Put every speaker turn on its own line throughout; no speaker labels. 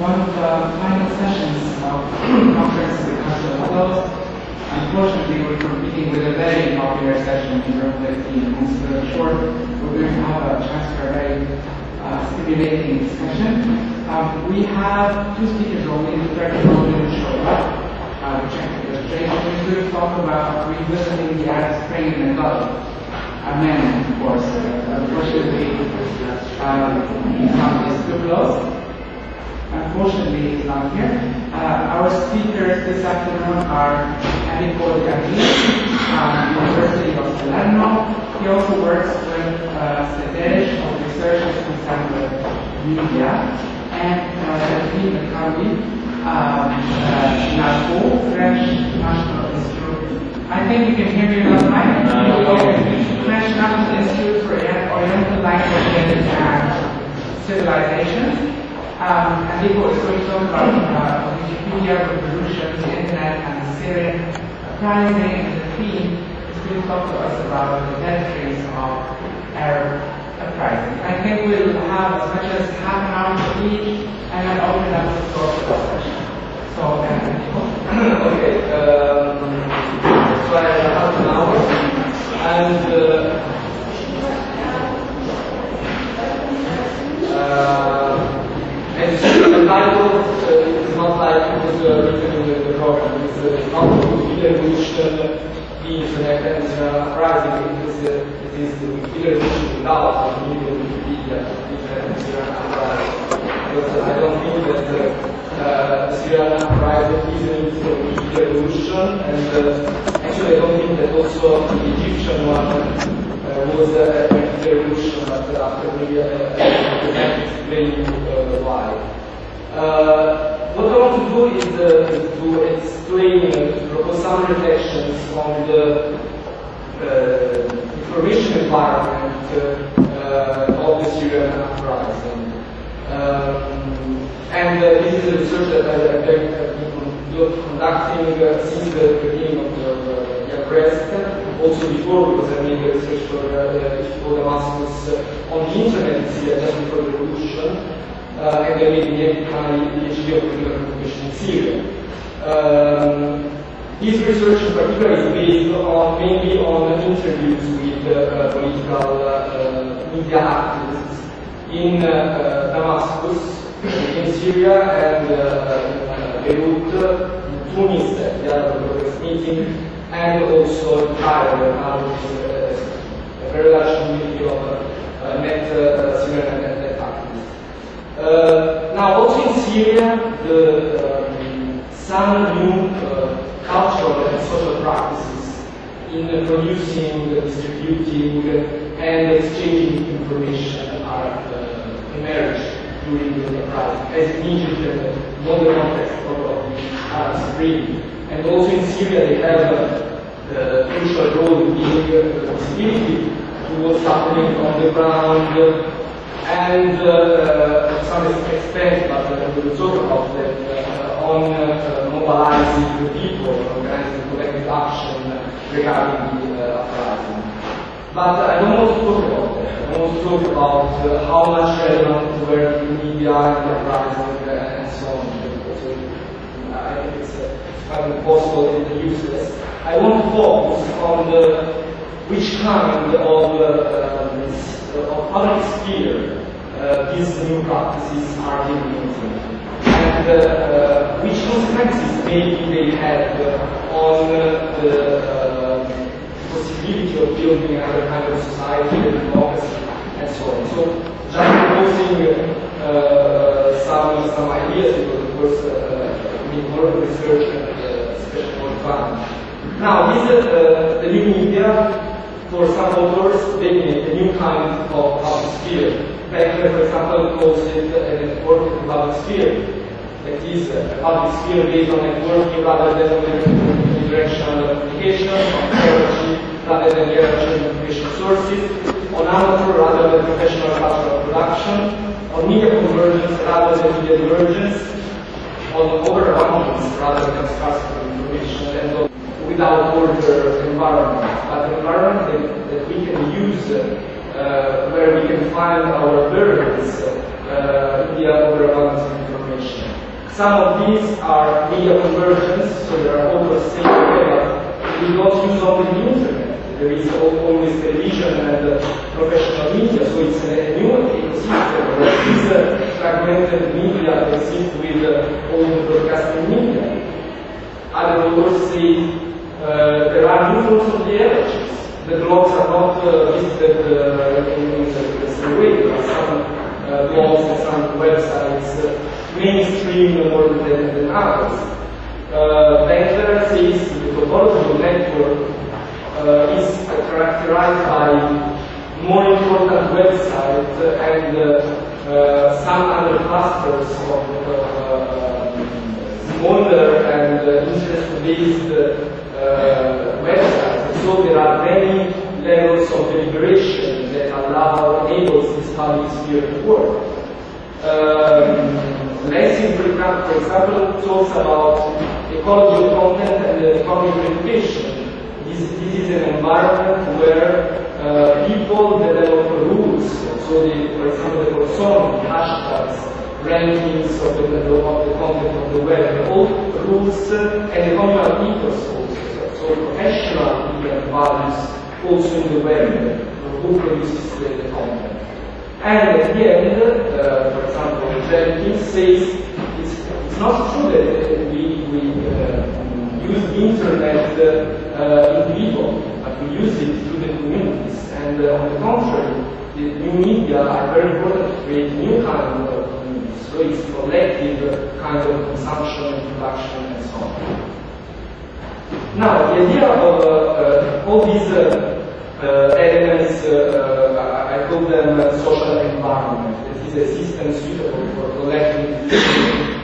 one of the final sessions of conference with Council of Fellows. Unfortunately, we're competing with a very popular session in room 15, and so I'm sure we're going to have a chance for a very stimulating discussion. We have two speakers only, the third one didn't show up. We checked the registration. We're going to talk about revisiting the Arab Spring in the Gulf. Men, of course. Unfortunately, Islam is too close. Unfortunately, he's not here. Our speakers this afternoon are Enrico De Angelis, University of Alerno. He also works with Sedej of research concerned with media, and Delphine Kawi, NAFO, French National Institute. I think you can hear me well, right? French National Institute for Oriental Languages and Civilizations. Enrico is going to talk about Wikipedia, revolutions, the internet, and the Syrian uprising, and the theme is going to talk to us about the benefits of Arab uprising. I think we'll have as much as half an hour for each, and then open up the floor for discussion. So, Enrico.
Okay, so I have half an hour, and the title is not like it was written in the program. It's not Wikipedia revolution, the internet, and uprising. It is the Wikipedia revolution without the Wikipedia, internet, and Syrian uprising. Because I don't think that the Syrian uprising is an Wikipedia revolution, and actually I don't think that also the Egyptian one was a revolution, but after maybe I explain why. What I want to do is to explain, to propose some reflections on the information environment of the Syrian uprising. And this is a research that I've been conducting since the beginning of the arrest. Also before, because I made research for El-Hamamsy on the internet in Syria just before the revolution, and I made my PhD of political information in Syria. This research in particular is based mainly on interviews with political media activists in Damascus, in Syria, and Beirut, in Tunis, at the Arab Progress meeting, and also in Cairo, where a very large community of net Syrian and net activists. Now, also in Syria, some new cultural and social practices in producing, distributing, and exchanging information are emerged during the uprising, as in Egypt and modern context of the Arab Spring. And also in Syria, they have a crucial role in giving visibility to what's happening on the ground, and to some extent, but we will talk about that, on mobilizing the people, organizing collective action regarding the uprising. But I don't want to talk about that. I want to talk about how much relevant were the media and the uprising and so on. I think it's impossible and useless. I want to focus on which kind of public sphere these new practices are implementing, and which consequences maybe they have on the possibility of building another kind of society, democracy, and so on. So, just proposing some ideas, because of course we need more research and especially more fun. Now, the new media, for some authors, designate a new kind of public sphere. Becker, for example, calls it a network public sphere. That is a public sphere based on networking rather than on unidirectional communication, on hierarchy rather than hierarchy of information sources, on amateur rather than professional cultural production, on media convergence rather than media divergence, on overabundance rather than scarcity of information, and without order environment, but an environment that we can use, where we can find our burdens media overabundance of information. Some of these are media convergence, so there are authors saying, okay, but we don't use only the internet. There is always television and professional media, so it's a new ecosystem. This fragmented media exists with all the broadcasting media. Other authors say there are new forms of the allergies. The blogs are not visited in the same way. There are some blogs and some websites mainstream more than others. Becker says the topology of network is characterized by more important websites and some other clusters of smaller and interest-based websites. So there are many levels of deliberation that enables this public sphere to work. Lessing, for example, talks about ecology of content and economic reputation. This is an environment where people develop rules. So, for example, the persona, hashtags, rankings of the content of the web, all rules and the communal ethos also. So professional values also in the web, who produces the content. And at the end, for example, Jenkins says it's not true that we use the internet individually, but we use it through the communities. And on the contrary, the new media are very important to create new kind of communities. So it's collective kind of consumption, production, and so on. Now, the idea of all these elements, I call them social environment. It is a system suitable for collecting,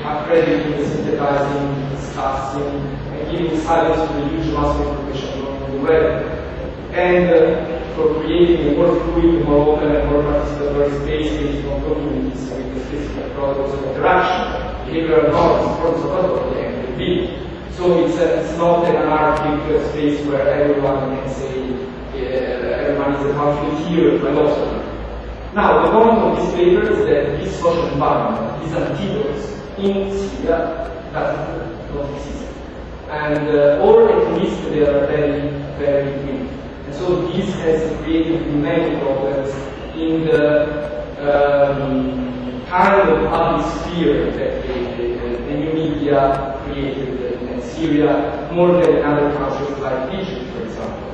accrediting, synthesizing, discussing, and giving silence to the huge mass of information on the web. And for creating a more fluid, more open, and more participatory space based on communities with the specific protocols of interaction, behavioral norms, forms of authority, and the big. So it's not an anarchic space where everyone can say everyone is a pamphleteer, philosopher. Now, the point of this paper is that this social environment, these antidotes in Syria, don't exist. And or at least they are very, very weak. And so this has created many problems in the kind of public sphere that the new media created in Syria, more than in other countries like Egypt, for example.